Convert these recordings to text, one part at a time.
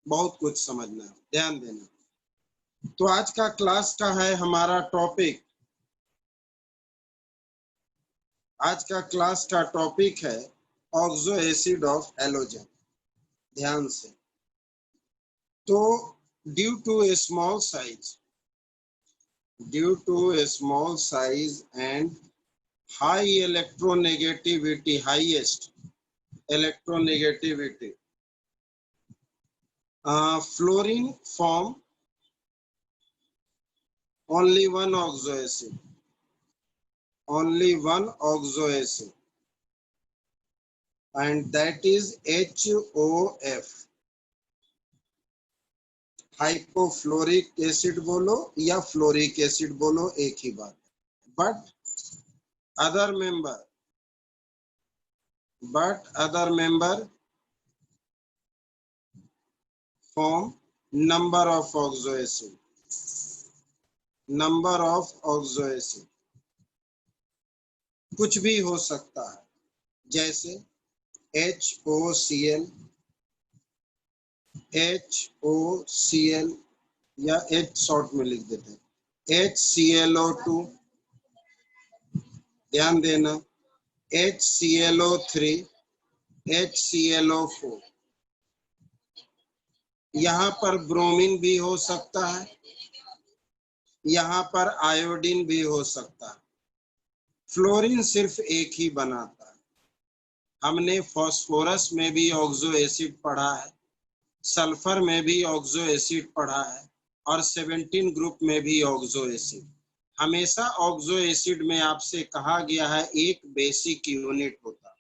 बहुत कुछ समझना है, ध्यान देना। तो आज का क्लास का है हमारा टॉपिक, आज का क्लास का टॉपिक है ऑक्सो एसिड ऑफ हैलोजन। ध्यान से। तो due to a small size and high electronegativity, highest electronegativity, fluorine form only one oxo acid, and that is HOF, hypofluoric acid बोलो या फ्लोरिक एसिड बोलो, एक ही बात। But other member form number of oxo acid, कुछ भी हो सकता है, जैसे HOCl या H शॉर्ट में लिख देते हैं, HClO2, ध्यान देना, HClO3, HClO4। यहाँ पर ब्रोमीन भी हो सकता है, यहाँ पर आयोडीन भी हो सकता है। फ्लोरीन सिर्फ एक ही बनाता है। हमने फास्फोरस में भी ऑक्सो एसिड पढ़ा है, सल्फर में भी ऑक्सो एसिड पढ़ा है, और 17 ग्रुप में भी ऑक्सो एसिड। हमेशा ऑक्सो एसिड में आपसे कहा गया है एक बेसिक यूनिट होता है,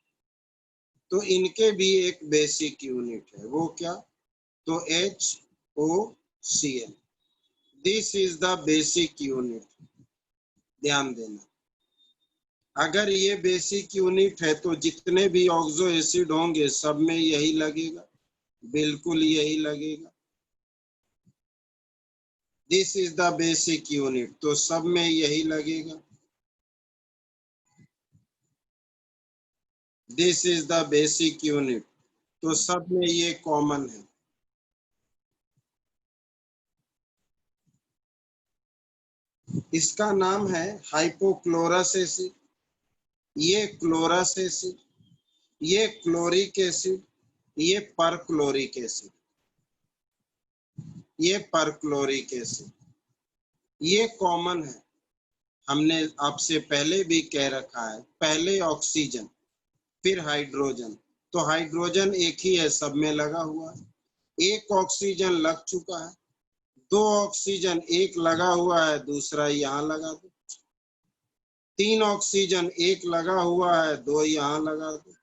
तो इनके भी एक बेसिक यूनिट है, वो क्या? तो HOCl, this is the basic unit. ध्यान देना, अगर ये बेसिक यूनिट है तो जितने भी ऑक्सो एसिड होंगे सब में यही लगेगा, बिल्कुल यही लगेगा। This is the basic unit, तो सब में यही लगेगा। This is the basic unit, तो सब में ये कॉमन है। इसका नाम है हाइपोक्लोरस एसिड, ये क्लोरस एसिड, ये क्लोरिक एसिड, ये परक्लोरिक एसिड, ये परक्लोरिक एसिड, ये कॉमन है। हमने आपसे पहले भी कह रखा है, पहले ऑक्सीजन फिर हाइड्रोजन, तो हाइड्रोजन एक ही है, सब में लगा हुआ है। एक ऑक्सीजन लग चुका है, दो ऑक्सीजन, एक लगा हुआ है, दूसरा यहाँ लगा दो। तीन ऑक्सीजन, एक लगा हुआ है, दो यहाँ लगा दो।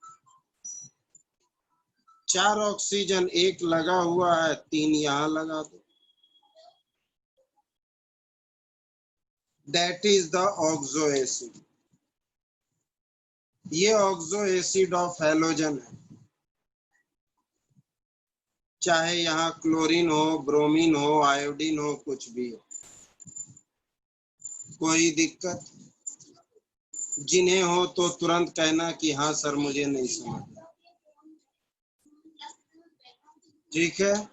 चार ऑक्सीजन, एक लगा हुआ है, तीन यहाँ लगा दो। That is the oxo acid. ये ऑक्सो एसिड ऑफ हैलोजन है। चाहे यहाँ क्लोरीन हो, ब्रोमीन हो, आयोडीन हो, कुछ भी हो, कोई दिक्कत? जिन्हें हो तो तुरंत कहना कि हाँ सर मुझे नहीं समझ। ठीक है,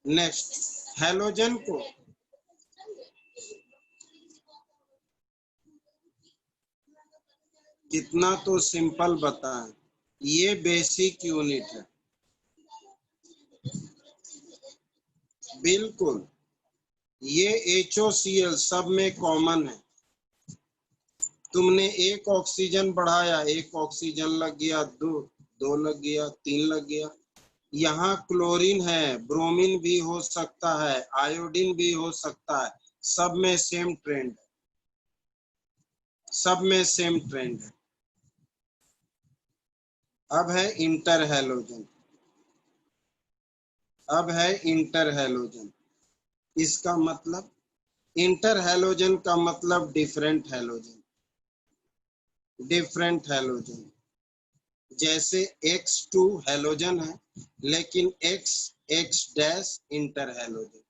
नेक्स्ट, हैलोजन को कितना तो सिंपल बताएं, ये बेसिक यूनिट है, बिल्कुल। ये HOCl सब में कॉमन है। तुमने एक ऑक्सीजन बढ़ाया, एक ऑक्सीजन लग गया, दो लग गया, तीन लग गया। यहाँ क्लोरीन है, ब्रोमीन भी हो सकता है, आयोडीन भी हो सकता है, सब में सेम ट्रेंड है, सब में सेम ट्रेंड है। अब है इंटर हैलोजन, अब है इंटर हैलोजन। इसका मतलब, इंटर हैलोजन का मतलब डिफरेंट हैलोजन, डिफरेंट हैलोजन। जैसे X2 हैलोजन है, लेकिन X dash inter halogen,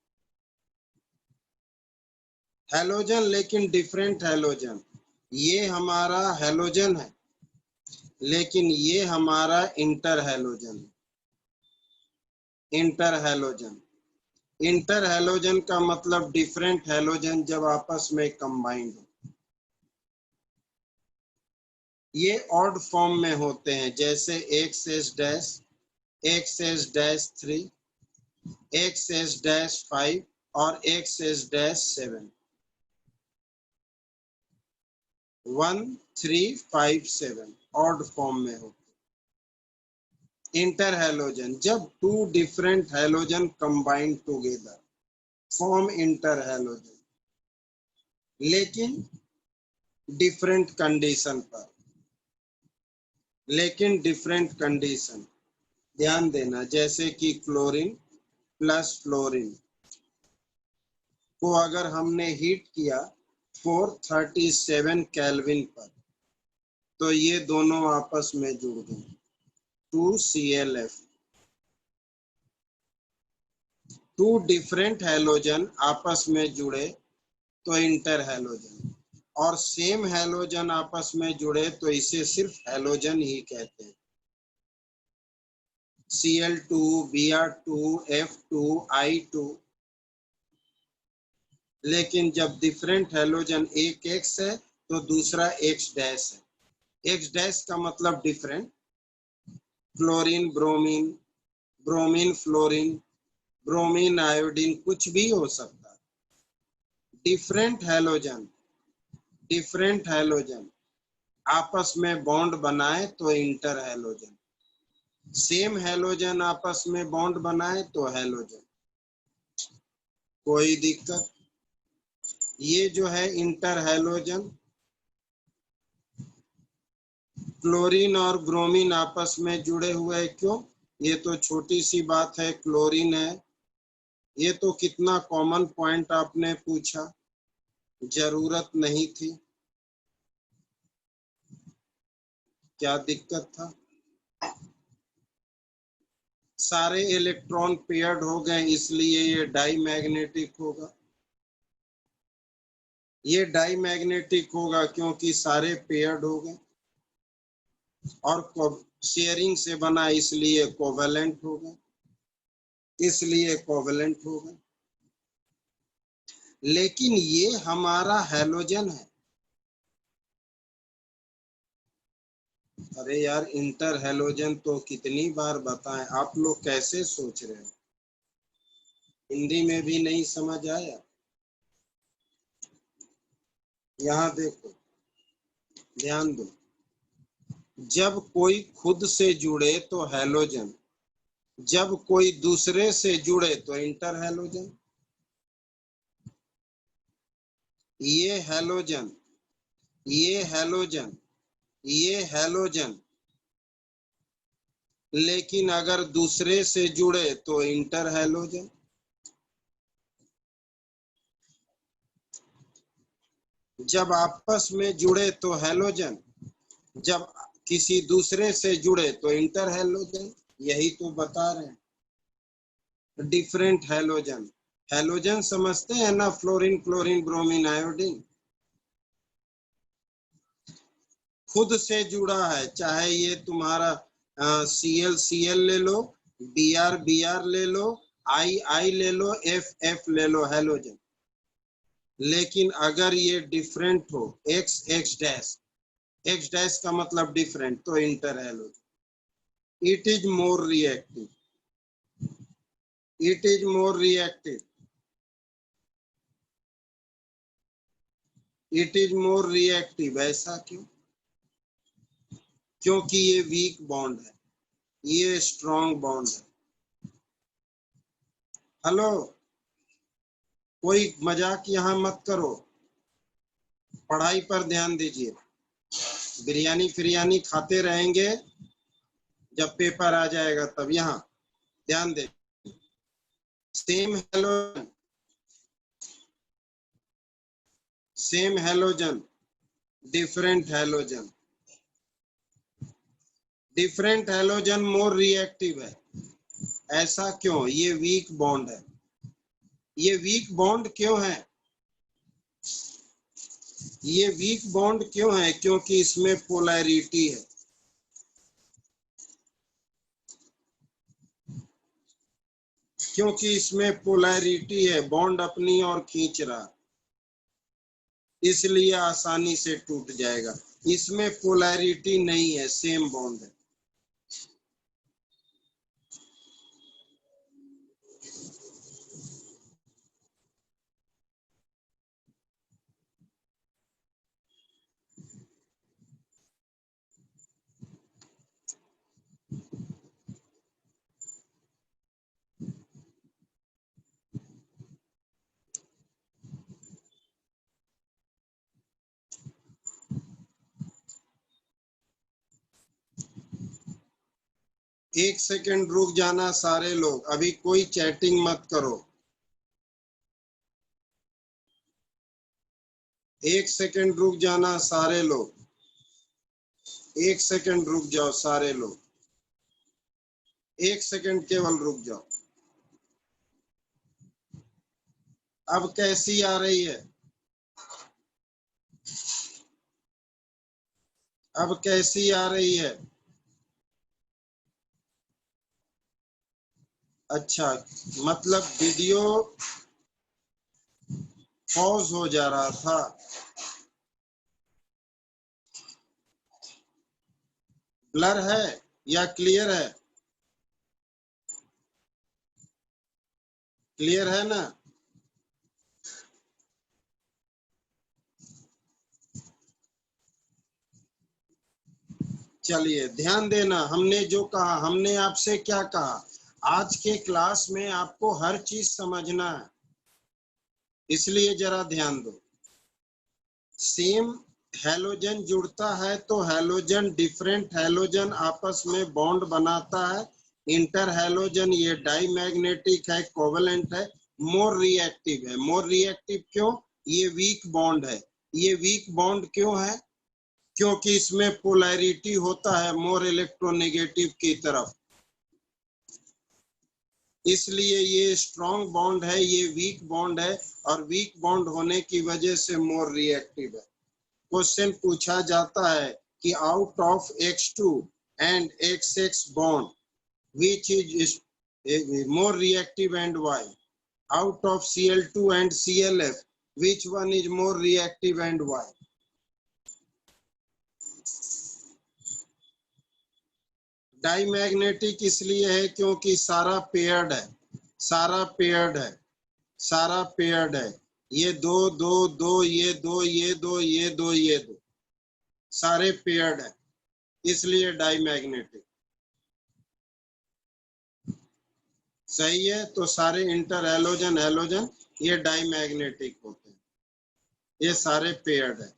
halogen लेकिन डिफरेंट हैलोजन। ये हमारा हैलोजन है, लेकिन ये हमारा इंटर हैलोजन है। Inter halogen. इंटर हैलोजन का मतलब डिफरेंट हैलोजन जब आपस में कंबाइंड हो। ये ऑड फॉर्म में होते हैं, जैसे XS-, XS-3, XS-5 और XS-7। 1 3 5 7 ऑड फॉर्म में होते। इंटर हैलोजन, जब two different halogen combined together form inter halogen, लेकिन डिफरेंट कंडीशन पर। लेकिन डिफरेंट कंडीशन ध्यान देना, जैसे कि क्लोरीन प्लस फ्लोरीन को अगर हमने हीट किया 437 केल्विन पर, तो ये दोनों आपस में जुड़ गए 2ClF। टू डिफरेंट हैलोजन आपस में जुड़े तो इंटर हैलोजन, और सेम हैलोजन आपस में जुड़े तो इसे सिर्फ हैलोजन ही कहते हैं। Cl2, Br2, F2, I2। लेकिन जब डिफरेंट हैलोजन एक X है तो दूसरा X डैश है। X डैश का मतलब different. Fluorine bromine, bromine fluorine, bromine iodine, कुछ भी हो सकता है। डिफरेंट हैलोजन आपस में बॉन्ड बनाए तो इंटर हैलोजन, सेम हैलोजन आपस में बॉन्ड बनाए तो हैलोजन। कोई दिक्कत? ये जो है इंटर हैलोजन, क्लोरीन और ब्रोमीन आपस में जुड़े हुए हैं। क्यों? ये तो छोटी सी बात है, क्लोरीन है। ये तो कितना कॉमन पॉइंट आपने पूछा, जरूरत नहीं थी। क्या दिक्कत था? सारे इलेक्ट्रॉन पेयर्ड हो गए, इसलिए ये डाई मैग्नेटिक होगा। ये डाई मैग्नेटिक होगा क्योंकि सारे पेयर्ड हो गए, और शेयरिंग से बना इसलिए कोवेलेंट होगा, लेकिन ये हमारा हैलोजन है। अरे यार, इंटर हैलोजन तो कितनी बार बताएं, आप लोग कैसे सोच रहे हैं? हिंदी में भी नहीं समझ आया? यहाँ देखो, ध्यान दो, जब कोई खुद से जुड़े तो हैलोजन, जब कोई दूसरे से जुड़े तो इंटर हैलोजन। ये हैलोजन, ये हैलोजन, ये हैलोजन, लेकिन अगर दूसरे से जुड़े तो इंटर हैलोजन। जब आपस में जुड़े तो हैलोजन, जब किसी दूसरे से जुड़े तो इंटर हैलोजन। यही तो बता रहे हैं। डिफरेंट हैलोजन, हैलोजन समझते हैं ना, फ्लोरीन क्लोरीन ब्रोमीन आयोडीन। खुद से जुड़ा है, चाहे ये तुम्हारा Cl ले लो, Br ले लो, I ले लो, F ले लो, हैलोजन। लेकिन अगर ये डिफरेंट हो, X डैश का मतलब डिफरेंट, तो inter halogen. It is more reactive, it is more reactive, it is more reactive. ऐसा क्यों? क्योंकि ये वीक बॉन्ड है, ये स्ट्रॉन्ग बॉन्ड है। हेलो, कोई मजाक यहाँ मत करो, पढ़ाई पर ध्यान दीजिए। बिरयानी फिरयानी खाते रहेंगे, जब पेपर आ जाएगा तब। यहाँ ध्यान दे, same halogen, same halogen, different halogen. Different halogen more reactive है। ऐसा क्यों? ये वीक बॉन्ड है। ये वीक बॉन्ड क्यों है? ये वीक बॉन्ड क्यों है? क्योंकि इसमें पोलैरिटी है। क्योंकि इसमें पोलैरिटी है, बॉन्ड अपनी ओर खींच रहा, इसलिए आसानी से टूट जाएगा। इसमें पोलैरिटी नहीं है, सेम बॉन्ड है। एक सेकंड रुक जाना सारे लोग, अभी कोई चैटिंग मत करो। एक सेकंड रुक जाना सारे लोग, एक सेकंड रुक जाओ सारे लोग, एक सेकंड केवल रुक जाओ। अब कैसी आ रही है? अब कैसी आ रही है? अच्छा, मतलब वीडियो पॉज हो जा रहा था। ब्लर है या क्लियर है? क्लियर है ना? चलिए ध्यान देना, हमने जो कहा, हमने आपसे क्या कहा, आज के क्लास में आपको हर चीज समझना है, इसलिए जरा ध्यान दो। सेम हैलोजन जुड़ता है तो हैलोजन, डिफरेंट हैलोजन आपस में बॉन्ड बनाता है। इंटर हैलोजन ये डाईमैग्नेटिक है, कोवेलेंट है, मोर रिएक्टिव है। मोर रिएक्टिव क्यों? ये वीक बॉन्ड है। ये वीक बॉन्ड क्यों है? क्योंकि इसमें पोलैरिटी होता है मोर इलेक्ट्रोनेगेटिव की तरफ, इसलिए ये स्ट्रॉन्ग बॉन्ड है, ये वीक बॉन्ड है, और वीक बॉन्ड होने की वजह से मोर रिएक्टिव है। क्वेश्चन पूछा जाता है कि out of X2 and XX bond which is more reactive and why? Out of Cl2 and ClF which one is more reactive and why? Diamagnetic इसलिए है क्योंकि सारा पेयर्ड है, सारा पेयर्ड है, सारा पेयर्ड है। ये दो दो दो, ये दो, ये दो, ये दो, ये दो, सारे पेयर्ड है, इसलिए डाईमैग्नेटिक। सही है, तो सारे इंटर हैलोजन हैलोजन ये डाईमैग्नेटिक होते हैं, ये सारे पेयर्ड है।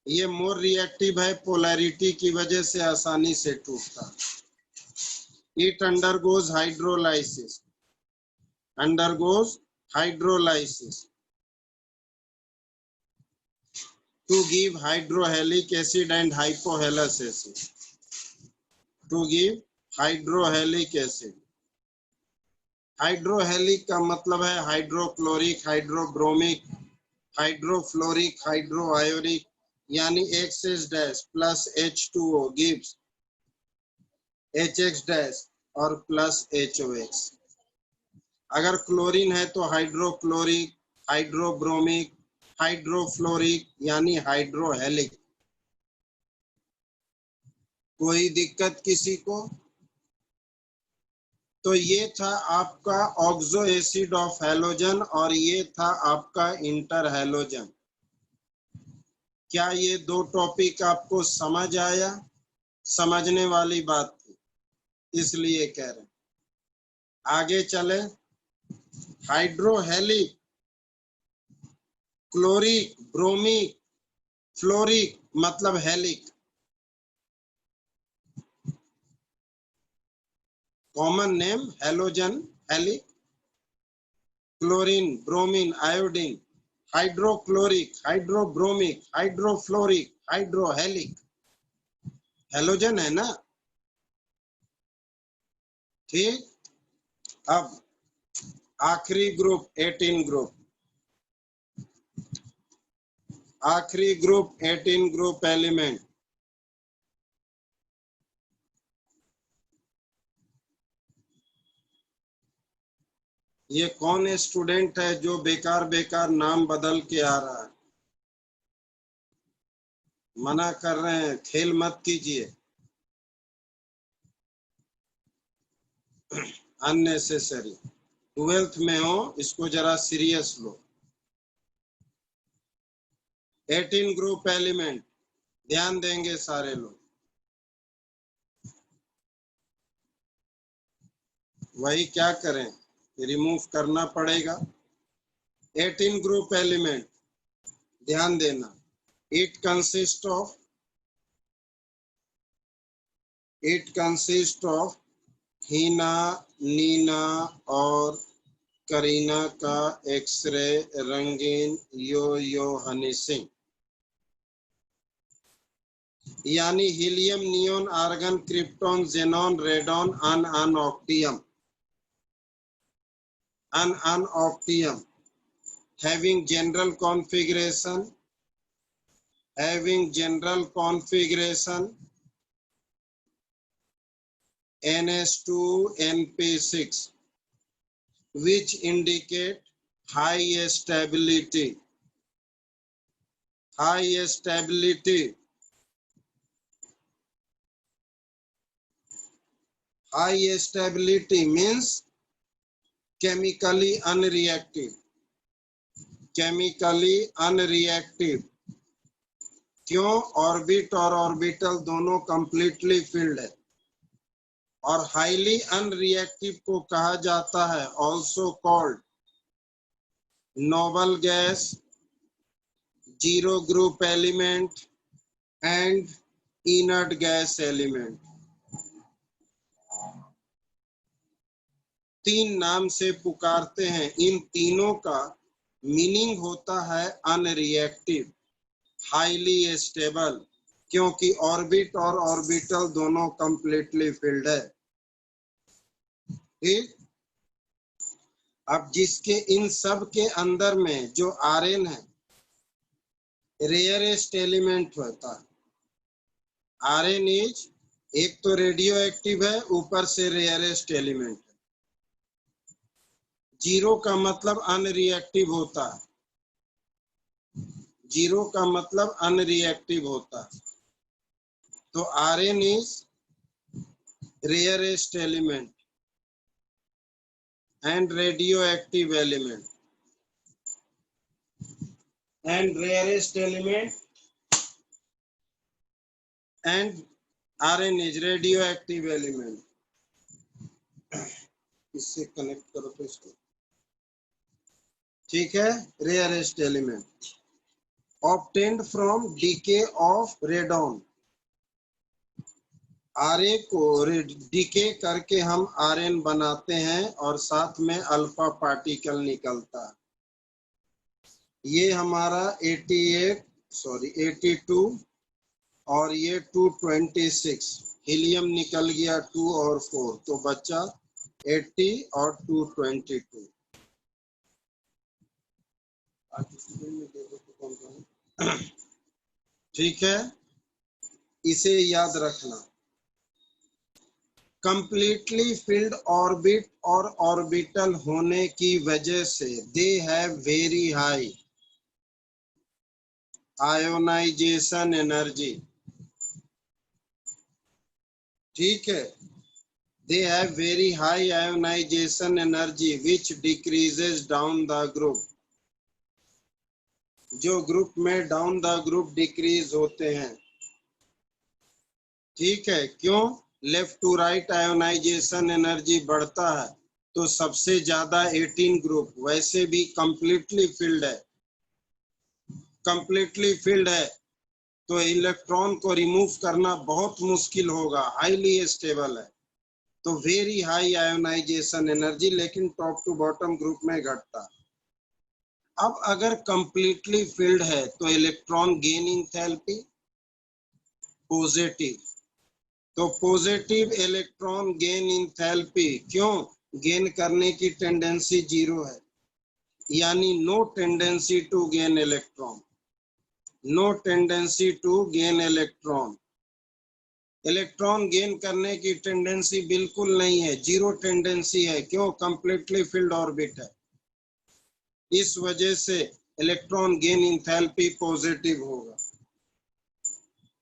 ये मोर रिएक्टिव है, पोलैरिटी की वजह से आसानी से टूटता है। It undergoes hydrolysis, undergoes hydrolysis to give hydrohalic acid and hypohalous acid. To give hydrohalic acid. हाइड्रोहेलिक का मतलब है हाइड्रोक्लोरिक, हाइड्रोब्रोमिक, हाइड्रोफ्लोरिक, हाइड्रोआयोनिक, यानी XH dash plus H2O gives HX dash और प्लस HOX। अगर क्लोरीन है तो हाइड्रोक्लोरिक, हाइड्रोब्रोमिक, हाइड्रोफ्लोरिक यानी हाइड्रोहेलिक। कोई दिक्कत किसी को? तो ये था आपका ऑक्सो एसिड ऑफ हैलोजन और ये था आपका इंटर हैलोजन। क्या ये दो टॉपिक आपको समझ आया? समझने वाली बात थी, इसलिए कह रहे हैं। आगे चले। हाइड्रोहेलिक, क्लोरिक, ब्रोमिक, फ्लोरिक मतलब halic. Common name halogen, halic. Chlorine, bromine, iodine, hydrochloric, hydrobromic, hydrofluoric, hydrohalic, halogen है ना। ठीक, अब आखिरी ग्रुप 18 ग्रुप, आखिरी ग्रुप 18 ग्रुप एलिमेंट। ये कौन स्टूडेंट है जो बेकार बेकार नाम बदल के आ रहा है? मना कर रहे हैं, खेल मत कीजिए, अननेसेसरी। 12th में हो, इसको जरा सीरियस लो। 18 ग्रुप एलिमेंट, ध्यान देंगे सारे लोग। वही क्या करें, रिमूव करना पड़ेगा। 18 ग्रुप एलिमेंट, ध्यान देना। It consist of Heena, Neena और करीना का एक्सरे रंगीन यो हनी सिंह, यानी helium, neon, argon, krypton, xenon, radon, ununoctium, having general configuration NH2NP6, which indicate high stability. High stability means chemically unreactive. क्यों? ऑर्बिट और ऑर्बिटल दोनों कंप्लीटली फिल्ड है। और हाईली अनरिएक्टिव को कहा जाता है also called noble gas, zero group element and inert gas element. 3 नाम से पुकारते हैं। इन तीनों का मीनिंग होता है अनरिएक्टिव, हाईली स्टेबल, क्योंकि ऑर्बिट और ऑर्बिटल दोनों कंप्लीटली फिल्ड है। ठीक, अब जिसके इन सब के अंदर में जो आरएन है, रेयरेस्ट एलिमेंट होता है। आरएन इज, एक तो रेडियो एक्टिव है, ऊपर से रेयरेस्ट एलिमेंट है। जीरो का मतलब अनरिएक्टिव होता है, जीरो का मतलब अनरिएक्टिव होता है। तो RN is rarest element and radioactive element, and rarest element and RN is radioactive element। इससे कनेक्ट करो तो इसको, ठीक है। Rarest element obtained from decay of radon, RA को डीके करके हम आरएन बनाते हैं और साथ में अल्फा पार्टिकल निकलता है। ये हमारा 82 और ये 226, हीलियम निकल गया 2 और 4, तो बच्चा 80 और 222। ठीक है, इसे याद रखना। कंप्लीटली फिल्ड ऑर्बिट और ऑर्बिटल होने की वजह से they have very high ionization energy. ठीक है, they have very high ionization energy which decreases down the group, जो ग्रुप में डाउन द ग्रुप डिक्रीज होते हैं। ठीक है, क्यों? Left to right ionization energy बढ़ता है तो सबसे ज्यादा 18 ग्रुप, वैसे भी कंप्लीटली फिल्ड है, कंप्लीटली फिल्ड है तो इलेक्ट्रॉन को रिमूव करना बहुत मुश्किल होगा, हाईली स्टेबल है तो वेरी हाई आयोनाइजेशन एनर्जी, लेकिन टॉप टू बॉटम ग्रुप में घटता। अब अगर कंप्लीटली फिल्ड है तो इलेक्ट्रॉन गेन इंथैल्पी पॉजिटिव, तो पॉजिटिव इलेक्ट्रॉन गेन इंथैल्पी, क्यों? गेन करने की टेंडेंसी 0 है, यानी no tendency to gain electron, no tendency to gain electron. Electron gain करने की टेंडेंसी बिल्कुल नहीं है, जीरो टेंडेंसी है। क्यों? कंप्लीटली फिल्ड ऑर्बिट है। इस वजह से इलेक्ट्रॉन गेन इंथैल्पी पॉजिटिव होगा,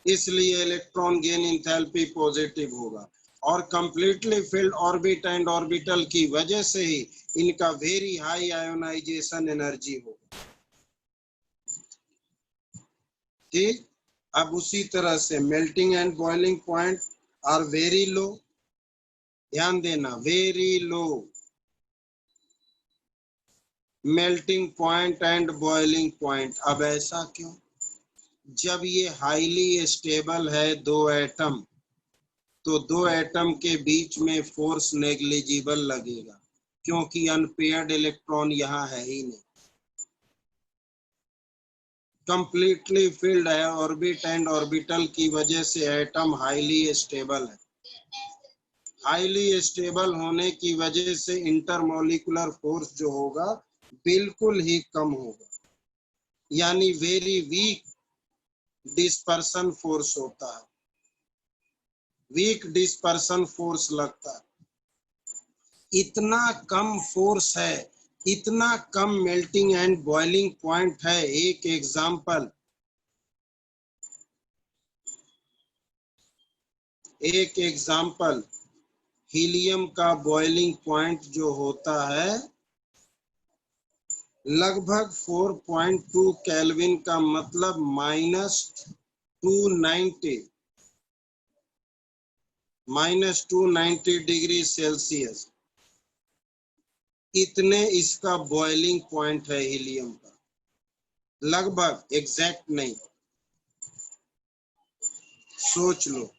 इसलिए इलेक्ट्रॉन गेन इंथैल्पी पॉजिटिव होगा। और completely filled orbit and orbital की वजह से ही इनका वेरी हाई आयोनाइजेशन एनर्जी होगा। ठीक, अब उसी तरह से melting and boiling point are very low. ध्यान देना, very low. Melting point and boiling point. अब ऐसा क्यों? जब ये हाईली स्टेबल है दो एटम, तो दो एटम के बीच में फोर्स नेग्लिजिबल लगेगा, क्योंकि अनपेयर्ड इलेक्ट्रॉन यहाँ है ही नहीं। कंप्लीटली फिल्ड है ऑर्बिट एंड ऑर्बिटल की वजह से एटम हाईली स्टेबल है। हाईली स्टेबल होने की वजह से इंटरमॉलिक्यूलर फोर्स जो होगा बिल्कुल ही कम होगा, यानी वेरी वीक डिस्पर्सन फोर्स होता है, वीक डिस्पर्सन फोर्स लगता है। इतना कम फोर्स है, इतना कम मेल्टिंग एंड बॉइलिंग पॉइंट है। एक एग्जाम्पल हीलियम का बॉइलिंग पॉइंट जो होता है लगभग 4.2 केल्विन, का मतलब -290 डिग्री सेल्सियस। इतने इसका बॉइलिंग पॉइंट है हीलियम का, लगभग, एग्जैक्ट नहीं। सोच लो।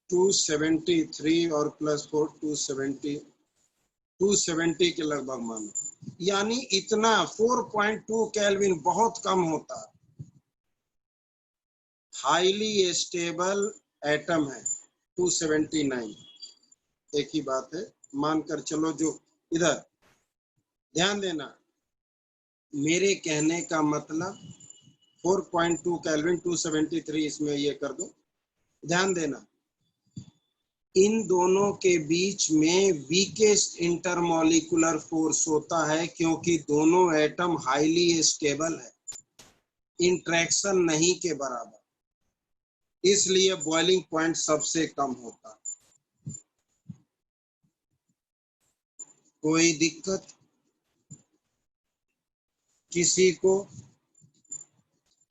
$273 और +4 270 के लगभग मानो, यानी इतना 4.2 केल्विन बहुत कम होता है। हाईली स्टेबल एटम है 279, एक ही बात है, मानकर चलो। जो इधर ध्यान देना, मेरे कहने का मतलब 4.2 केल्विन 273, इसमें ये कर दो। ध्यान देना, इन दोनों के बीच में वीकेस्ट इंटरमॉलिक्यूलर फोर्स होता है, क्योंकि दोनों एटम हाईली स्टेबल है, इंट्रैक्शन नहीं के बराबर, इसलिए बॉइलिंग पॉइंट सबसे कम होता है। कोई दिक्कत किसी को?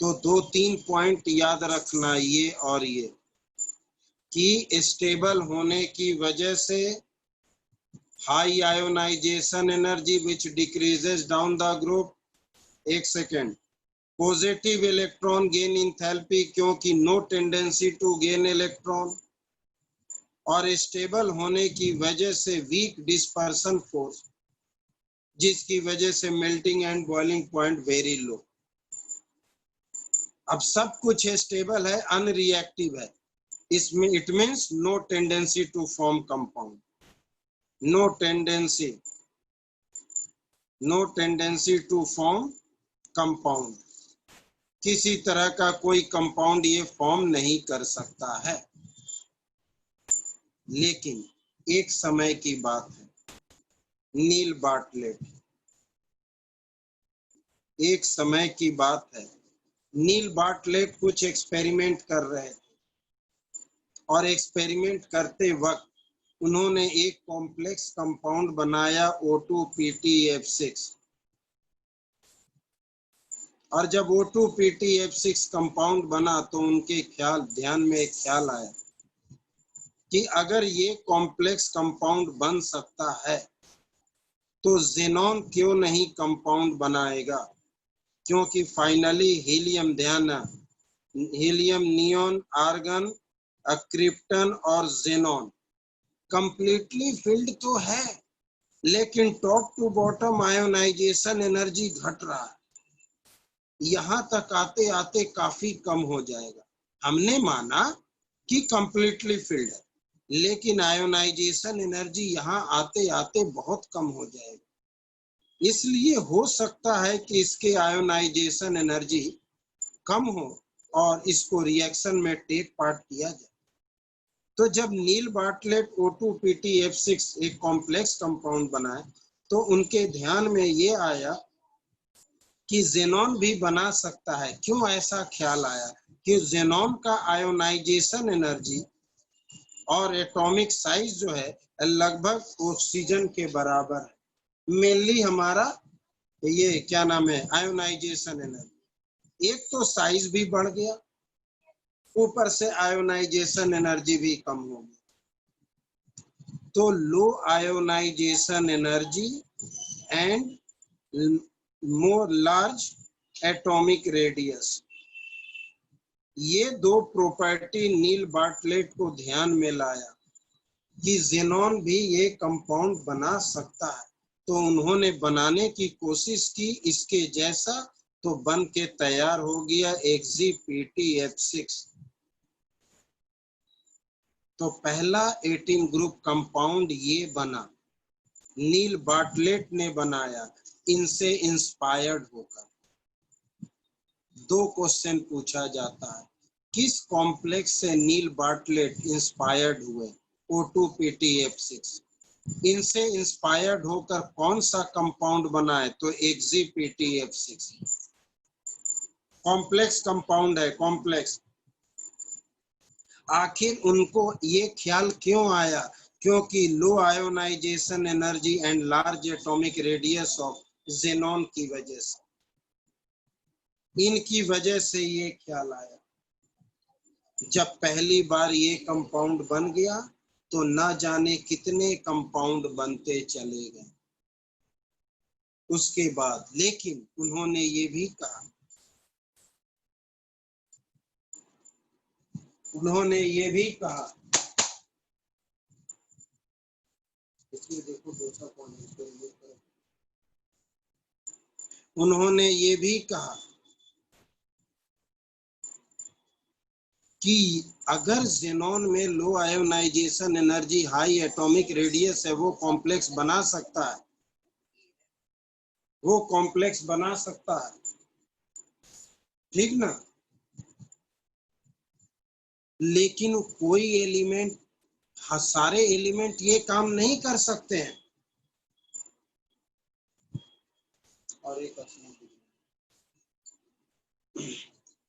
तो 2-3 पॉइंट याद रखना, ये और ये, कि स्टेबल होने की वजह से high ionization energy which decreases down the group. एक second, positive electron gain enthalpy, क्योंकि no tendency to gain electron, और स्टेबल होने की वजह से वीक डिस्पर्सन फोर्स, जिसकी वजह से melting and boiling point very low. अब सब कुछ स्टेबल है, अनरिएक्टिव है, इसमें it means no tendency to form compound, no tendency to form compound, किसी तरह का कोई कंपाउंड ये फॉर्म नहीं कर सकता है। लेकिन एक समय की बात है, नील बार्टलेट, एक समय की बात है, नील बार्टलेट कुछ एक्सपेरिमेंट कर रहे थे, और एक्सपेरिमेंट करते वक्त उन्होंने एक कॉम्प्लेक्स कंपाउंड बनाया O2PtF6, और जब O2PtF6 कंपाउंड बना तो उनके ध्यान में एक ख्याल आया कि अगर ये कॉम्प्लेक्स कंपाउंड बन सकता है तो ज़ेनॉन क्यों नहीं कंपाउंड बनाएगा, क्योंकि फाइनली हीलियम, ध्यान, हीलियम, नियॉन, आर्गन, क्रिप्टन और ज़ेनॉन कंप्लीटली फिल्ड तो है, लेकिन top to bottom ionization energy घट रहा है। यहाँ तक आते आते काफी कम हो जाएगा। हमने माना कि कंप्लीटली फिल्ड है, लेकिन आयोनाइजेशन एनर्जी यहाँ आते आते बहुत कम हो जाएगी। इसलिए हो सकता है कि इसके आयोनाइजेशन एनर्जी कम हो और इसको रिएक्शन में टेक पार्ट किया जाए। तो जब नील बार्टलेट O2PtF6 एक कॉम्प्लेक्स कंपाउंड बनाए तो उनके ध्यान में ये आया कि जेनॉन भी बना सकता है। क्यों ऐसा ख्याल आया? कि जेनॉन का आयोनाइजेशन एनर्जी और एटॉमिक साइज जो है लगभग ऑक्सीजन के बराबर है। मेनली हमारा ये क्या नाम है, आयोनाइजेशन एनर्जी। एक तो साइज भी बढ़ गया, ऊपर से आयोनाइजेशन एनर्जी भी कम हो गई। तो low ionization energy and more large atomic radius, ये दो प्रॉपर्टी नील बार्टलेट को ध्यान में लाया कि जेनॉन भी ये कंपाउंड बना सकता है। तो उन्होंने बनाने की कोशिश की इसके जैसा, तो बन के तैयार हो गया XZPtF6। तो पहला 18 ग्रुप कंपाउंड ये बना, नील बार्टलेट ने बनाया इनसे इंस्पायर्ड होकर। दो क्वेश्चन पूछा जाता है, किस कॉम्प्लेक्स से नील बार्टलेट इंस्पायर्ड हुए? O2PtF6। इनसे इंस्पायर्ड होकर कौन सा कंपाउंड बनाए? तो XZPtF6 कॉम्प्लेक्स कंपाउंड है, कॉम्प्लेक्स। आखिर उनको ये ख्याल क्यों आया? क्योंकि low ionization energy and large atomic radius of xenon की वजह से, इनकी वजह से ये ख्याल आया। जब पहली बार ये कंपाउंड बन गया तो ना जाने कितने कंपाउंड बनते चले गए उसके बाद। लेकिन उन्होंने ये भी कहा, उन्होंने ये भी कहा, इसमें देखो दूसरा पॉइंट, उन्होंने ये भी कहा कि अगर जेनॉन में low ionization energy high atomic radius है, वो कॉम्प्लेक्स बना सकता है, वो कॉम्प्लेक्स बना सकता है, ठीक ना। लेकिन कोई एलिमेंट, सारे एलिमेंट ये काम नहीं कर सकते हैं। और एक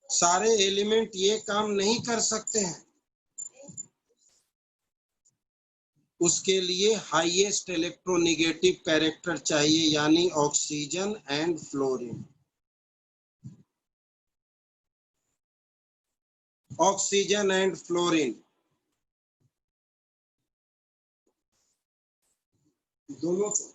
सारे एलिमेंट ये काम नहीं कर सकते हैं। उसके लिए हाईएस्ट इलेक्ट्रोनेगेटिव कैरेक्टर चाहिए, यानी oxygen and fluorine. Oxygen and fluorine दोनों को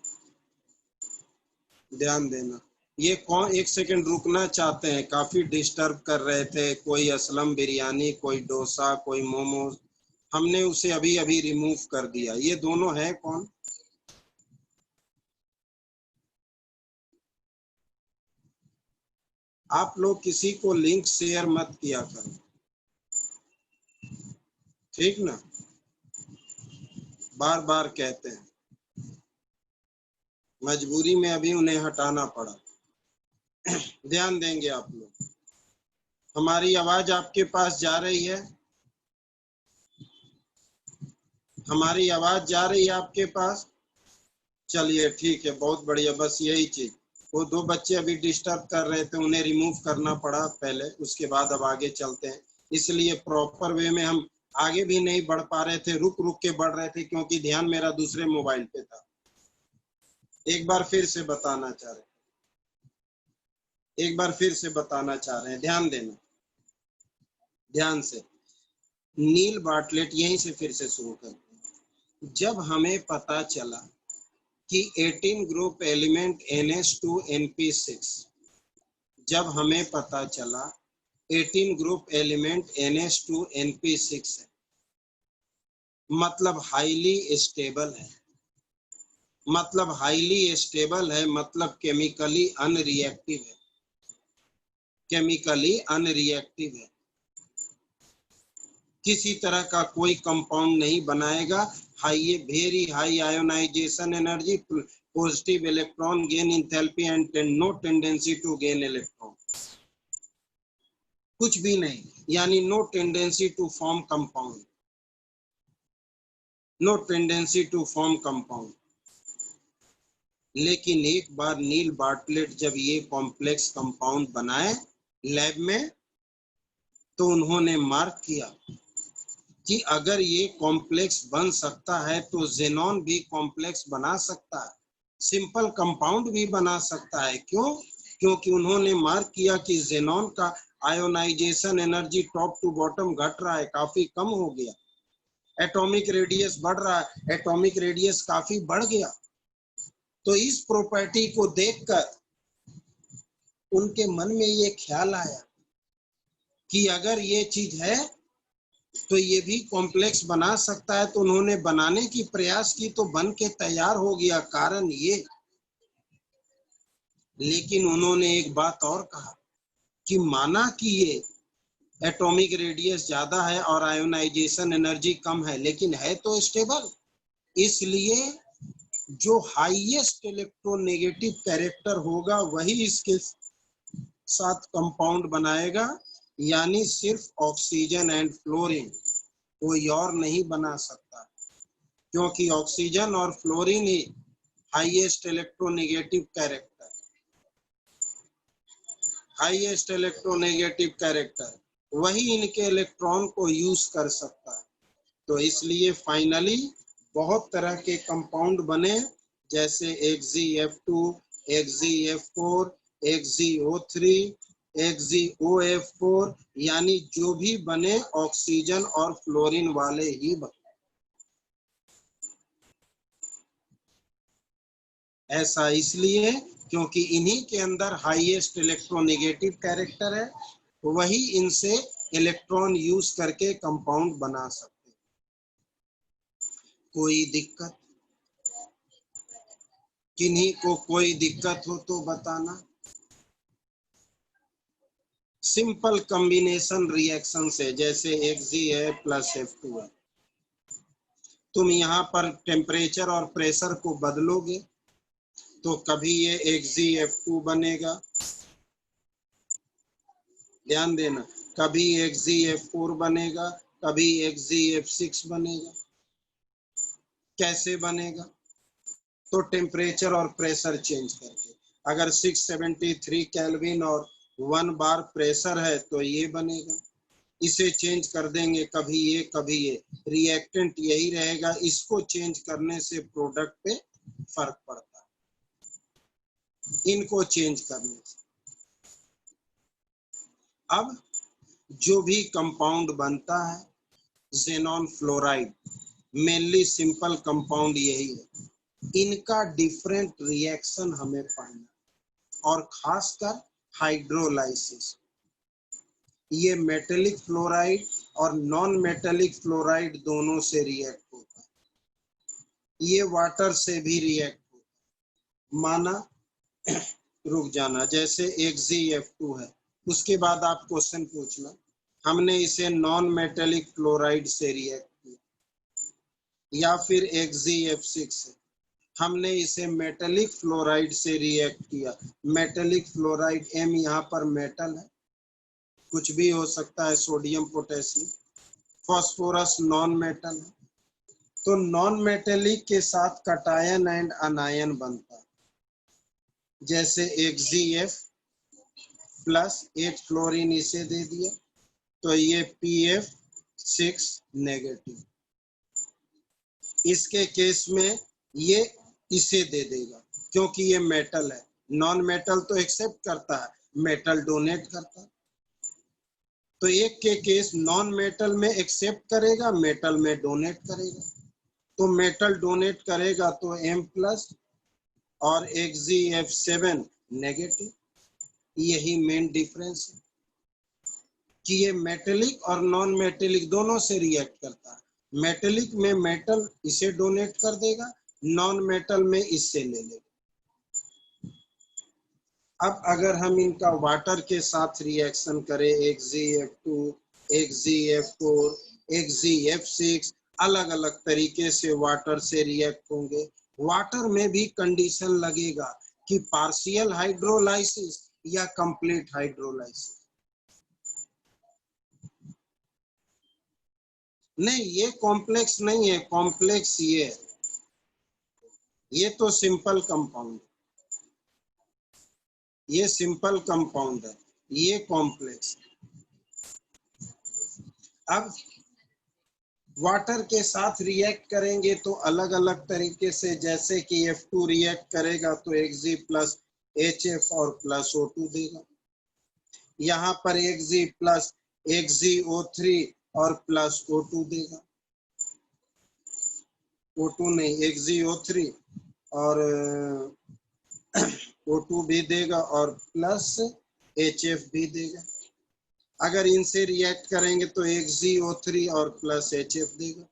ध्यान देना। ये कौन, एक सेकंड रुकना चाहते हैं, काफी डिस्टर्ब कर रहे थे। कोई असलम बिरयानी, कोई डोसा, कोई मोमोज, हमने उसे अभी अभी रिमूव कर दिया। ये दोनों है कौन? आप लोग किसी को लिंक शेयर मत किया करो, ठीक ना, बार बार कहते हैं। मजबूरी में अभी उन्हें हटाना पड़ा। ध्यान देंगे आप लोग। हमारी आवाज आपके पास जा रही है? हमारी आवाज जा रही है आपके पास? चलिए ठीक है, बहुत बढ़िया। बस यही चीज, वो दो बच्चे अभी डिस्टर्ब कर रहे थे, उन्हें रिमूव करना पड़ा पहले, उसके बाद अब आगे चलते हैं। इसलिए प्रॉपर वे में हम आगे भी नहीं बढ़ पा रहे थे, रुक रुक के बढ़ रहे थे, क्योंकि ध्यान मेरा दूसरे मोबाइल पे था। एक बार फिर से बताना चाह रहे एक बार फिर से बताना चाह रहे हैं, ध्यान देना, ध्यान से। नील बार्टलेट, यहीं से फिर से शुरू करते हैं। जब हमें पता चला कि 18 ग्रुप एलिमेंट NH2NP6, जब हमें पता चला 18 ग्रुप एलिमेंट NH2NP6 है, मतलब हाईली स्टेबल है, मतलब हाईली स्टेबल है, मतलब केमिकली अनरिएक्टिव है, केमिकली अनरिएक्टिव है। किसी तरह का कोई कंपाउंड नहीं बनाएगा। High very high ionization energy, positive electron gain enthalpy and no tendency to gain electron, कुछ भी नहीं, यानी no tendency to form compound, no tendency to form compound. लेकिन एक बार नील बार्टलेट जब ये कॉम्प्लेक्स कंपाउंड बनाए लैब में, तो उन्होंने मार्क किया कि अगर ये कॉम्प्लेक्स बन सकता है तो जेनॉन भी कॉम्प्लेक्स बना सकता है, सिंपल कंपाउंड भी बना सकता है। क्यों? क्योंकि उन्होंने मार्क किया कि जेनॉन का ionization energy top to bottom घट रहा है, काफी कम हो गया, एटॉमिक रेडियस बढ़ रहा है, एटॉमिक रेडियस काफी बढ़ गया। तो इस प्रॉपर्टी को देखकर उनके मन में ये ख्याल आया कि अगर ये चीज है तो ये भी कॉम्प्लेक्स बना सकता है। तो उन्होंने बनाने की प्रयास की तो बन के तैयार हो गया, कारण ये। लेकिन उन्होंने एक बात और कहा कि माना कि ये एटॉमिक रेडियस ज्यादा है और आयोनाइजेशन एनर्जी कम है, लेकिन है तो स्टेबल, इसलिए जो हाईएस्ट इलेक्ट्रोनेगेटिव कैरेक्टर होगा वही इसके साथ कंपाउंड बनाएगा, यानी सिर्फ ऑक्सीजन एंड फ्लोरीन, कोई और नहीं बना सकता, क्योंकि ऑक्सीजन और फ्लोरीन ही highest electronegative character, highest electronegative character, वही इनके इलेक्ट्रॉन को यूज कर सकता है। तो इसलिए फाइनली बहुत तरह के कंपाउंड बने, जैसे XgF2, XgF4, XgO3, XgOF4, यानी जो भी बने ऑक्सीजन और फ्लोरीन वाले ही बने। ऐसा इसलिए क्योंकि इन्हीं के अंदर हाईएस्ट इलेक्ट्रोनेगेटिव कैरेक्टर है, वही इनसे इलेक्ट्रॉन यूज करके कंपाउंड बना सकते। कोई दिक्कत? किन्हीं को कोई दिक्कत हो तो बताना। सिंपल कॉम्बिनेशन रिएक्शन से, जैसे Xg प्लस F2 है, तुम यहाँ पर टेम्परेचर और प्रेशर को बदलोगे तो कभी ये XgF2 बनेगा, ध्यान देना, कभी XgF4 बनेगा, कभी XgF6 बनेगा। कैसे बनेगा? तो टेम्परेचर और प्रेशर चेंज करके। अगर 673 केल्विन और 1 बार प्रेशर है तो ये बनेगा, इसे चेंज कर देंगे, कभी ये कभी ये, रिएक्टेंट यही रहेगा, इसको चेंज करने से प्रोडक्ट पे फर्क पड़ता है, इनको चेंज करने से। अब जो भी कंपाउंड बनता है, xenon fluoride, mainly simple compound यही है, इनका डिफरेंट रिएक्शन हमें पढ़ना, और खासकर हाइड्रोलाइसिस। ये मेटेलिक फ्लोराइड और नॉन मेटेलिक फ्लोराइड दोनों से रिएक्ट होता है, ये वाटर से भी रिएक्ट होता है। माना रुक जाना, जैसे XgF2 है, उसके बाद आप क्वेश्चन पूछना, हमने इसे नॉन मेटेलिक फ्लोराइड से रिएक्ट किया, या फिर XgF6 है, हमने इसे मेटेलिक फ्लोराइड से रिएक्ट किया। मेटेलिक फ्लोराइड, M यहाँ पर मेटल है, कुछ भी हो सकता है, sodium potassium, phosphorus non metal है, तो नॉन मेटेलिक के साथ कटायन एंड अनायन बनता है, जैसे XgF प्लस 8 फ्लोरीन इसे दे दिया तो ये PF6 नेगेटिव, इसके केस में ये इसे दे देगा क्योंकि ये मेटल है, नॉन मेटल तो एक्सेप्ट करता है, मेटल डोनेट करता है। तो एक के केस नॉन मेटल में एक्सेप्ट करेगा, मेटल में डोनेट करेगा, तो मेटल डोनेट करेगा तो M प्लस और XgF7 नेगेटिव। यही मेन डिफरेंस है कि ये मेटेलिक और नॉन मेटेलिक दोनों से रिएक्ट करता है। मेटेलिक में मेटल इसे डोनेट कर देगा, नॉन मेटल में इससे ले लेगा। अब अगर हम इनका वाटर के साथ रिएक्शन करें, XgF2, XgF4, XgF6 अलग अलग तरीके से वाटर से रिएक्ट होंगे। वाटर में भी कंडीशन लगेगा कि पार्शियल हाइड्रोलाइसिस या कंप्लीट हाइड्रोलाइसिस। नहीं, ये कॉम्प्लेक्स नहीं है, कॉम्प्लेक्स ये तो सिंपल कंपाउंड, ये सिंपल कंपाउंड है, ये कॉम्प्लेक्स। अब वाटर के साथ रिएक्ट करेंगे तो अलग अलग तरीके से, जैसे कि F2 रिएक्ट करेगा तो Xg प्लस HF और प्लस O2 देगा। यहाँ पर Xg प्लस XgO3 और प्लस O2 देगा। O2 नहीं, XgO3 और O2 भी देगा और प्लस HF भी देगा। अगर इनसे रिएक्ट करेंगे तो XgO3 और प्लस HF देगा।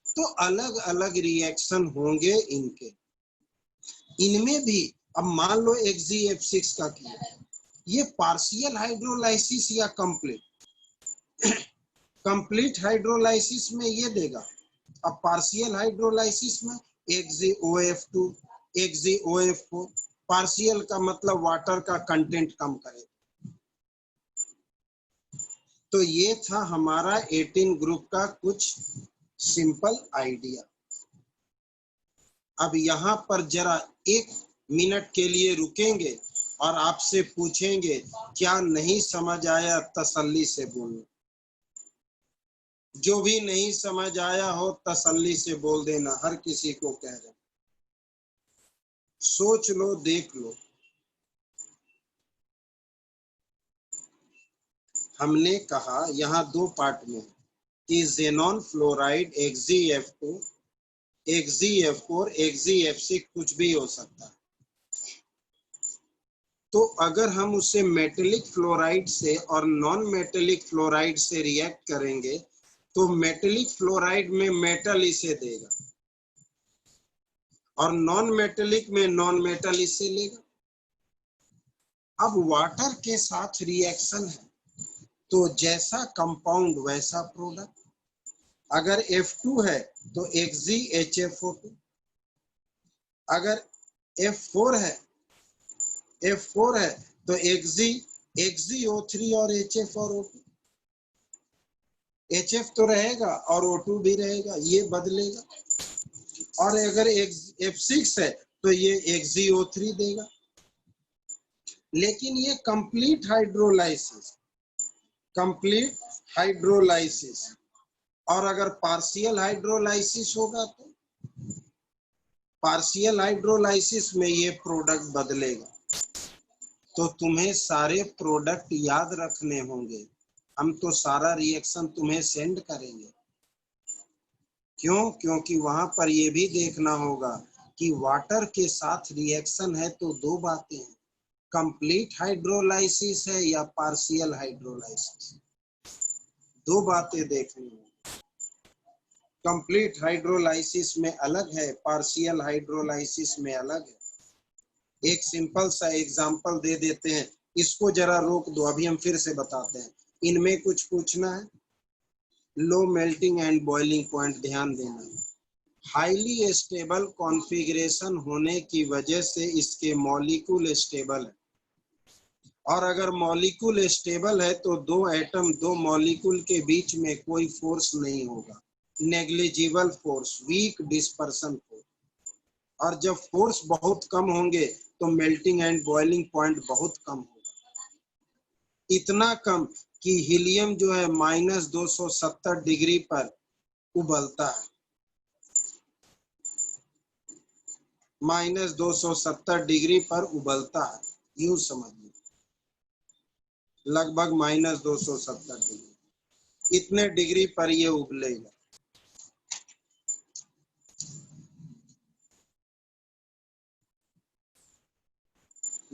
तो अलग अलग रिएक्शन होंगे इनके। इनमें भी अब मान लो XgF6 का किया, ये पार्शियल हाइड्रोलाइसिस या कंप्लीट? कंप्लीट हाइड्रोलाइसिस में ये देगा। अब पार्शियल हाइड्रोलाइसिस में XgOF2, XgOF4, पार्शियल का मतलब वाटर का कंटेंट कम करेगा। तो ये था हमारा 18 ग्रुप का कुछ सिंपल आइडिया। अब यहाँ पर जरा 1 मिनट के लिए रुकेंगे और आपसे पूछेंगे क्या नहीं समझ आया, तसल्ली से बोलना। जो भी नहीं समझ आया हो तसल्ली से बोल देना, हर किसी को कह रहे। सोच लो, देख लो। हमने कहा यहाँ 2 पार्ट में कि xenon fluoride XgF2, XgF4, XgF6 कुछ भी हो सकता है। तो अगर हम उसे मेटेलिक फ्लोराइड से और नॉन मेटेलिक फ्लोराइड से रिएक्ट करेंगे तो मेटेलिक फ्लोराइड में मेटल इसे देगा और नॉन मेटेलिक में नॉन मेटल इसे लेगा। अब वाटर के साथ रिएक्शन है तो जैसा कंपाउंड वैसा प्रोडक्ट। अगर F2 है तो XgHFO2, अगर F4 है तो XgO3 और HF और O2। HF तो रहेगा और O2 भी रहेगा, ये बदलेगा। और अगर F6 है तो ये XgO3 देगा। लेकिन ये कंप्लीट हाइड्रोलाइसिस और अगर पार्शियल हाइड्रोलाइसिस होगा तो पार्शियल हाइड्रोलाइसिस में ये प्रोडक्ट बदलेगा। तो तुम्हें सारे प्रोडक्ट याद रखने होंगे। हम तो सारा रिएक्शन तुम्हें सेंड करेंगे। क्यों? क्योंकि वहां पर ये भी देखना होगा कि वाटर के साथ रिएक्शन है तो 2 बातें हैं, कंप्लीट हाइड्रोलाइसिस है या पार्शियल हाइड्रोलाइसिस। 2 बातें देखनी है। कंप्लीट हाइड्रोलाइसिस में अलग है, पार्शियल हाइड्रोलाइसिस में अलग है। एक सिंपल सा एग्जांपल दे देते हैं, इसको जरा रोक दो, अभी हम फिर से बताते हैं। इनमें कुछ पूछना है? Low melting and boiling point ध्यान देना। हाईली स्टेबल कॉन्फ़िगरेशन होने की वजह से इसके मॉलिक्यूल स्टेबल है। और अगर मॉलिक्यूल स्टेबल है तो 2 एटम 2 मॉलिक्यूल के बीच में कोई फोर्स नहीं होगा, negligible force, weak dispersion force. और जब फोर्स बहुत कम होंगे तो मेल्टिंग एंड बॉइलिंग पॉइंट बहुत कम होगा। इतना कम कि हीलियम जो है -270 डिग्री पर उबलता है, -270 डिग्री पर उबलता है, यूं समझिए, लगभग -270 डिग्री, इतने डिग्री पर ये उबलेगा।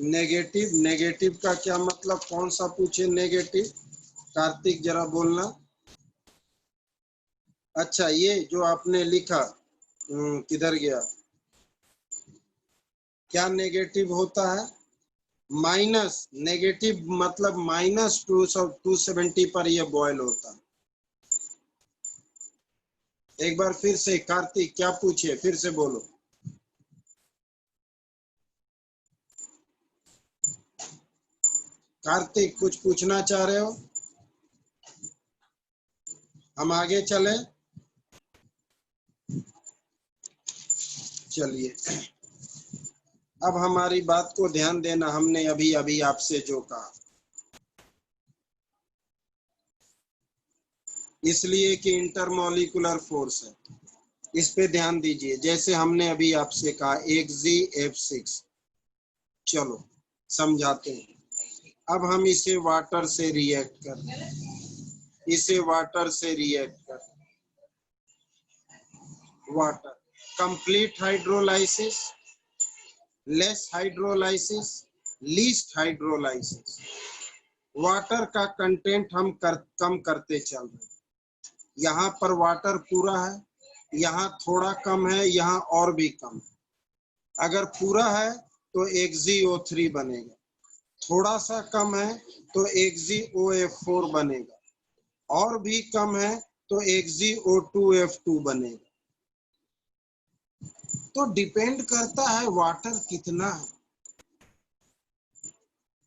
नेगेटिव का क्या मतलब? कौन सा पूछे नेगेटिव? कार्तिक जरा बोलना। अच्छा, ये जो आपने लिखा किधर गया? क्या नेगेटिव होता है? नेगेटिव मतलब -270 पर यह बॉयल होता है। एक बार फिर से कार्तिक क्या पूछे, फिर से बोलो। कार्तिक कुछ पूछना चाह रहे हो? हम आगे चले, चलिए अब हमारी बात को ध्यान देना। हमने अभी अभी आपसे जो कहा, इसलिए कि इंटरमॉलिक्यूलर फोर्स है, इस पे ध्यान दीजिए। जैसे हमने अभी आपसे कहा XgF6, चलो समझाते हैं। अब हम इसे वाटर से रिएक्ट कर रहे हैं, इसे वाटर से रिएक्ट कर रहे हैं। Water, complete hydrolysis, less hydrolysis, least hydrolysis. Water का कंटेंट हम कम करते चल रहे हैं। यहाँ पर वाटर पूरा है, यहाँ थोड़ा कम है, यहाँ और भी कम है। अगर पूरा है तो XgO3 बनेगा, थोड़ा सा कम है तो XgOF4 बनेगा, और भी कम है तो XgO2F2 बनेगा। तो डिपेंड करता है वाटर कितना है।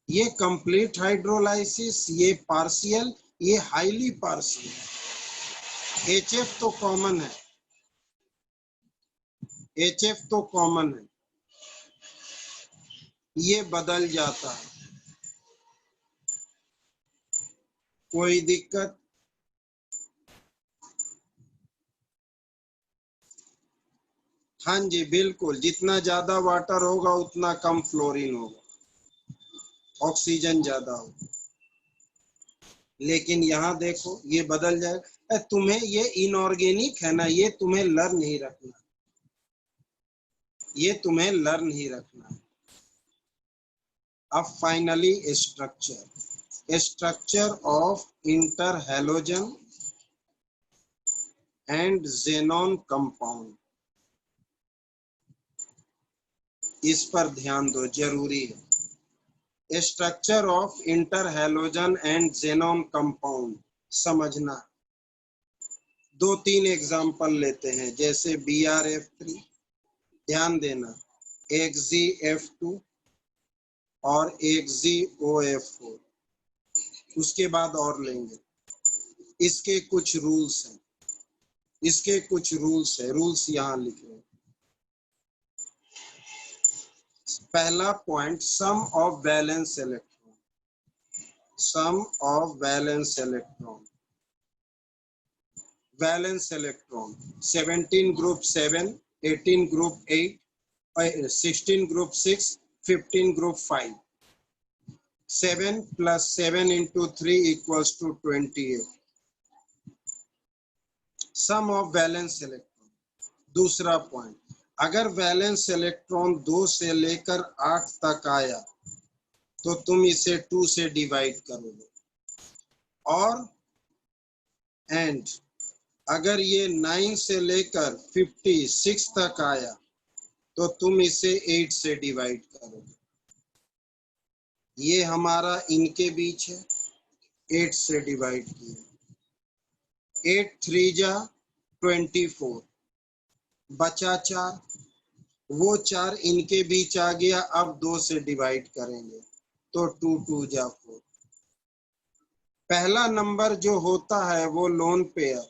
ये कंप्लीट हाइड्रोलाइसिस, ये पार्शियल, ये हाईली पार्शियल। HF तो कॉमन है, HF तो कॉमन है, ये बदल जाता है, कोई दिक्कत? हाँ जी बिल्कुल, जितना ज्यादा वाटर होगा उतना कम फ्लोरीन होगा, ऑक्सीजन ज्यादा होगा। लेकिन यहाँ देखो ये बदल जाएगा। तुम्हें ये इनऑर्गेनिक है ना, ये तुम्हें लर्न ही रखना, ये तुम्हें लर्न ही रखना। अब finally structure of inter halogen and xenon compound, इस पर ध्यान दो, जरूरी है। Structure of inter halogen and xenon compound समझना। दो तीन एग्जांपल लेते हैं, जैसे BrF3, ध्यान देना, XgF2 और XgOF4। उसके बाद और लेंगे। इसके कुछ रूल्स हैं, इसके कुछ रूल्स है, रूल्स यहाँ लिखे हैं। पहला point, sum of valence electron, sum of valence electron, valence electron 17 group 7, 18 group 8, 16 group 6, 15 group 5। 7 plus 7 into 3 equals to 28, sum of valence electron. दूसरा पॉइंट, अगर वैलेंस इलेक्ट्रॉन 2 से लेकर 8 तक आया तो तुम इसे 2 से डिवाइड करोगे, और एंड अगर ये 9 से लेकर 56 तक आया तो तुम इसे 8 से डिवाइड करोगे। ये हमारा इनके बीच है, 8 से डिवाइड किया, 8 3 जा 24, बचा 4, वो 4 इनके बीच आ गया, अब 2 से डिवाइड करेंगे तो 2 2 जा 4। पहला नंबर जो होता है वो लोन पेयर,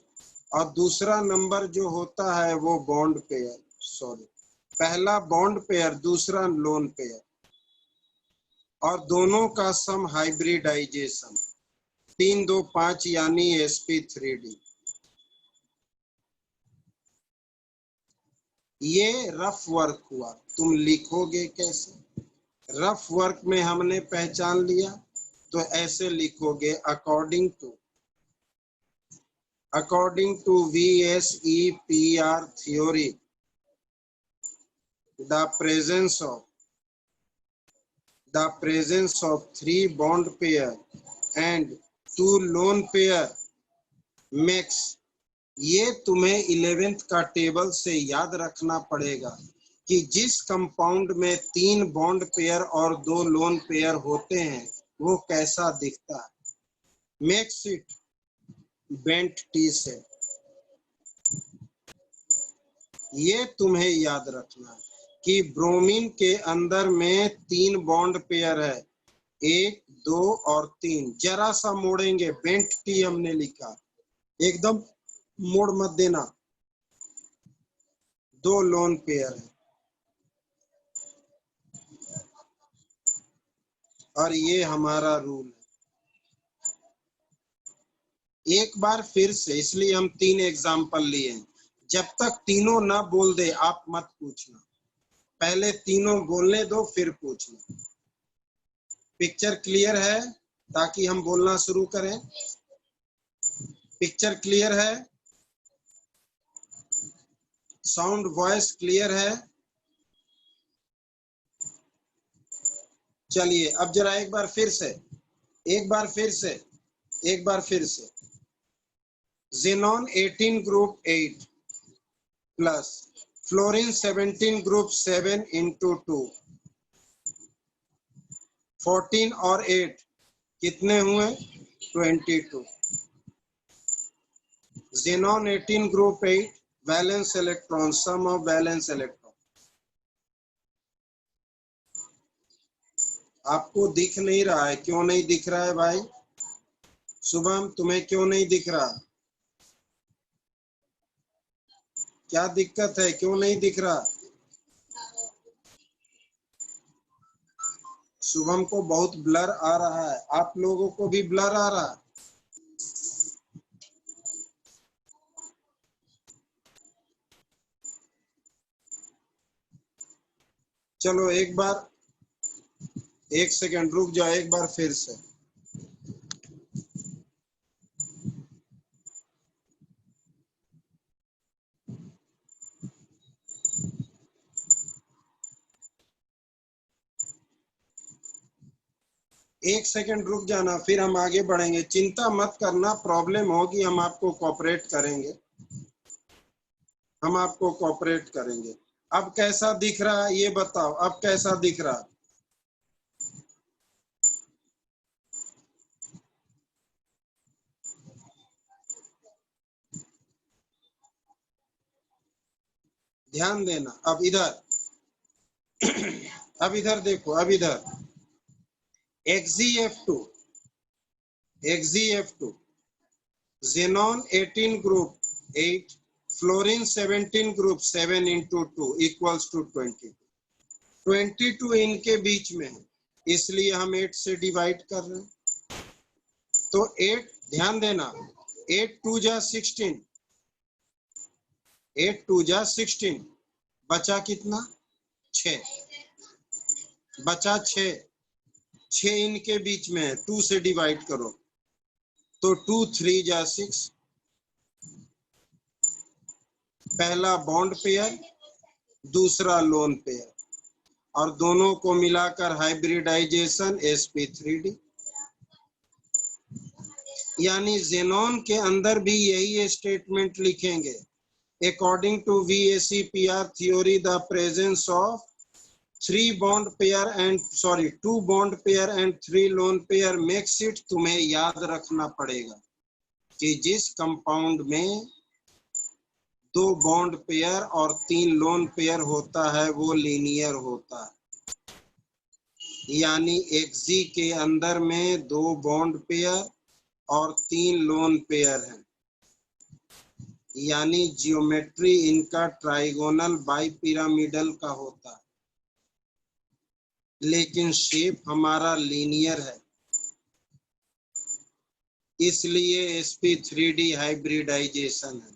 और दूसरा नंबर जो होता है वो बॉन्ड पेयर, सॉरी, पहला बॉन्ड पेयर, दूसरा लोन पेयर, और दोनों का सम हाइब्रिडाइजेशन 3 2 5 यानी sp3d। ये रफ वर्क हुआ, तुम लिखोगे कैसे? रफ वर्क में हमने पहचान लिया, तो ऐसे लिखोगे, according to VSEPR theory, the presence of 3 bond pair and 2 lone pair makes, ये तुम्हें 11th का टेबल से याद रखना पड़ेगा कि जिस कंपाउंड में 3 बॉन्ड पेयर और 2 लोन पेयर होते हैं वो कैसा दिखता है। Makes it bent T set. ये तुम्हें याद रखना कि ब्रोमीन के अंदर में 3 बॉन्ड पेयर है, 1 2 और 3। जरा सा मोड़ेंगे, बेंट टी हमने लिखा, एकदम मोड़ मत देना। 2 लोन पेयर है और ये हमारा रूल है। एक बार फिर से, इसलिए हम 3 एग्जाम्पल लिए हैं। जब तक तीनों ना बोल दे आप मत पूछना, पहले तीनों बोलने दो फिर पूछना। पिक्चर क्लियर है ताकि हम बोलना शुरू करें? पिक्चर क्लियर है? साउंड वॉइस क्लियर है? चलिए अब जरा एक बार फिर से, एक बार फिर से Xenon 18 group 8 plus Fluorine 17 group 7 into 2, 14 और 8 कितने हुए? 22। Xenon 18 group 8 valence electron, sum of valence electron। आपको दिख नहीं रहा है? क्यों नहीं दिख रहा है भाई? शुभम तुम्हें क्यों नहीं दिख रहा? क्या दिक्कत है, क्यों नहीं दिख रहा? शुभम को बहुत ब्लर आ रहा है, आप लोगों को भी ब्लर आ रहा है? चलो एक बार, एक सेकंड रुक जाओ, एक बार फिर से। एक सेकंड रुक जाना, फिर हम आगे बढ़ेंगे। चिंता मत करना, प्रॉब्लम होगी हम आपको कोऑपरेट करेंगे, हम आपको कोऑपरेट करेंगे। अब कैसा दिख रहा है ये बताओ, अब कैसा दिख रहा है? ध्यान देना। अब इधर अब इधर देखो, अब इधर XeF2 Xenon 18 group 8 Fluorine 17 group 7 into 2 equals to 22। 22 इनके बीच में है, इसलिए हम 8 से डिवाइड कर रहे हैं। तो 8, ध्यान देना, 8 2 जा 16, 8 2 जा 16, बचा कितना? 6, बचा 6, 6 इनके बीच में है, 2 से डिवाइड करो तो 2 3 जा 6, पहला बॉन्ड पेयर, दूसरा लोन पेयर, और दोनों को मिलाकर हाइब्रिडाइजेशन sp3d। यानी जेनॉन के अंदर भी यही स्टेटमेंट लिखेंगे, according to VACPR theory the presence of 2 bond pair and 3 lone pair makes it. तुम्हें याद रखना पड़ेगा कि जिस कंपाउंड में 2 बॉन्ड पेयर और 3 लोन पेयर होता है वो लीनियर होता है। यानी Xg के अंदर में 2 बॉन्ड पेयर और 3 लोन पेयर हैं, यानी जियोमेट्री इनका ट्राइगोनल बाइपिरामिडल का होता है, लेकिन शेप हमारा लीनियर है, इसलिए sp3d हाइब्रिडाइजेशन है,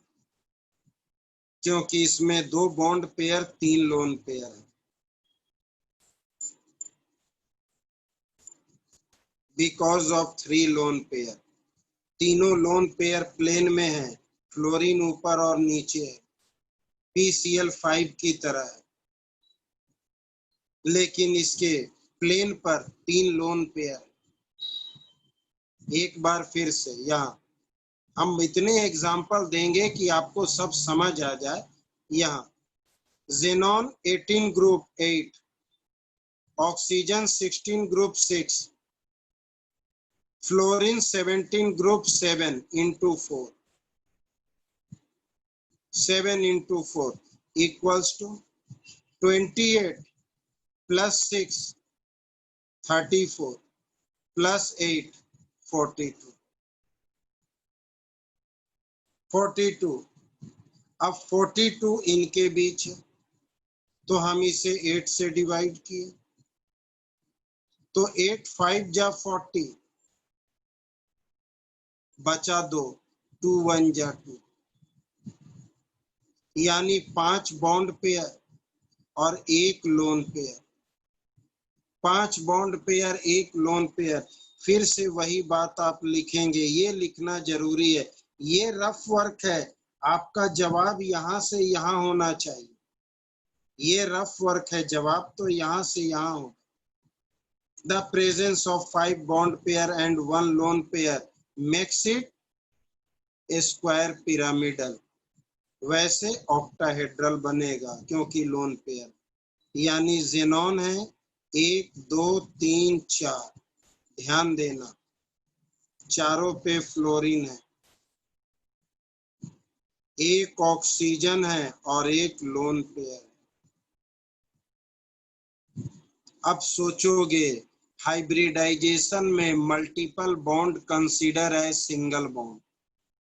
क्योंकि इसमें 2 बॉन्ड पेयर 3 लोन पेयर है। बिकॉज ऑफ 3 लोन पेयर, तीनों लोन पेयर प्लेन में है, फ्लोरीन ऊपर और नीचे है, PCl5 की तरह है, लेकिन इसके प्लेन पर 3 लोन पेयर। एक बार फिर से यहाँ हम इतने एग्जाम्पल देंगे कि आपको सब समझ आ जाए। यहाँ Xenon 18 group 8, oxygen 16 group 6, fluorine 17 group 7 into 4, 7 into 4। Equals to 28 plus 6 34 plus 8 42 42। अब 42 इनके बीच है तो हम इसे 8 से डिवाइड किए तो 8 5 जा 40 बचा 2 2 1 जा 2 यानी 5 बॉन्ड पेयर और 1 lone pair. 5 bond pair 1 lone pair. फिर से वही बात आप लिखेंगे, ये लिखना जरूरी है। ये रफ वर्क है, आपका जवाब यहाँ से यहाँ होना चाहिए। ये रफ वर्क है, जवाब तो यहाँ से यहाँ हो। The presence of 5 bond pair and 1 lone pair makes it a square pyramidal। वैसे ऑक्टाहेड्रल बनेगा क्योंकि लोन पेयर, यानी जेनॉन है 1 2 3 4। ध्यान देना चारों पे फ्लोरीन है, एक ऑक्सीजन है और एक लोन पेयर। अब सोचोगे हाइब्रिडाइजेशन में मल्टीपल बॉन्ड कंसीडर है सिंगल बॉन्ड।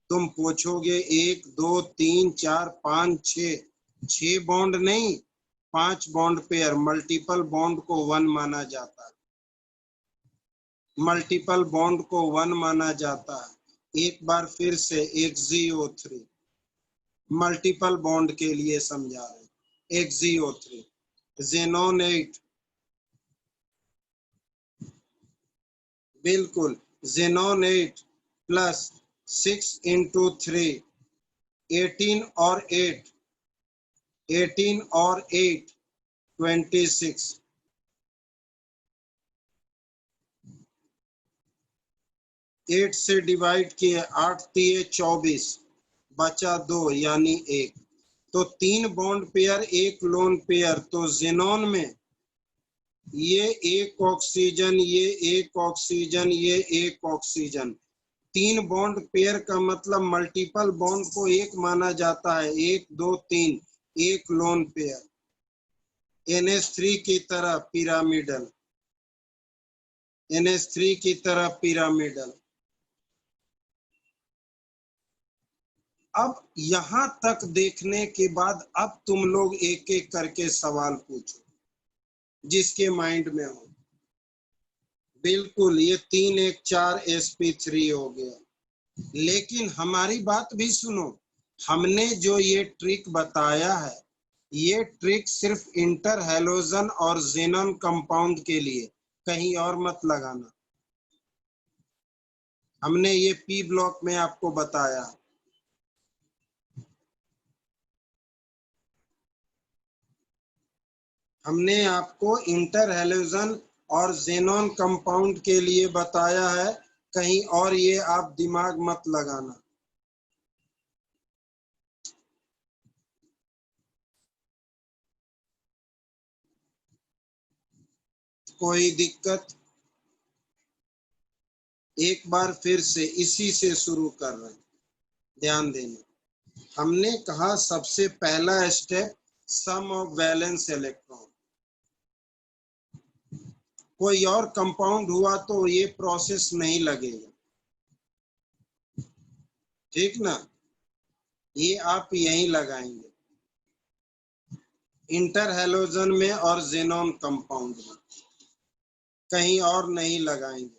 तुम पूछोगे 1 2 3 4 5 6 बॉन्ड नहीं, 5 बॉन्ड पेयर। मल्टीपल बॉन्ड को 1 माना जाता है, मल्टीपल बॉन्ड को 1 माना जाता है। एक बार फिर से XeO3 मल्टीपल बॉन्ड के लिए समझा रहे। XeO3 जेनॉन 8, बिल्कुल जेनॉन 8 प्लस 6 इंटू 3 18 और 8 18 और 8 26। 8 से डिवाइड किए 8 तिये 24 बचा 2 यानी 1। तो 3 बॉन्ड पेयर 1 लोन पेयर। तो जेनॉन में ये 1 ऑक्सीजन, ये 1 ऑक्सीजन, ये 1 ऑक्सीजन। 3 बॉन्ड पेयर का मतलब मल्टीपल बॉन्ड को 1 माना जाता है। 1 2 3 1 लोन पेयर। NH3 की तरह पिरामिडल, NH3 की तरह पिरामिडल। अब यहां तक देखने के बाद अब तुम लोग एक एक करके सवाल पूछो जिसके माइंड में हो। बिल्कुल, ये 3 1 4 sp3 हो गया। लेकिन हमारी बात भी सुनो, हमने जो ये ट्रिक बताया है, ये ट्रिक सिर्फ इंटर हैलोजन और जेनॉन कंपाउंड के लिए, कहीं और मत लगाना। हमने ये P ब्लॉक में आपको बताया। हमने आपको इंटर हैलोजन और जेनॉन कंपाउंड के लिए बताया है, कहीं और ये आप दिमाग मत लगाना। कोई दिक्कत? एक बार फिर से इसी से शुरू कर रहे हैं, ध्यान देना। हमने कहा सबसे पहला step sum of valence electron. कोई और कंपाउंड हुआ तो ये प्रोसेस नहीं लगेगा, ठीक ना? ये आप यहीं लगाएंगे इंटर हैलोजन में और जेनॉन कंपाउंड में, कहीं और नहीं लगाएंगे।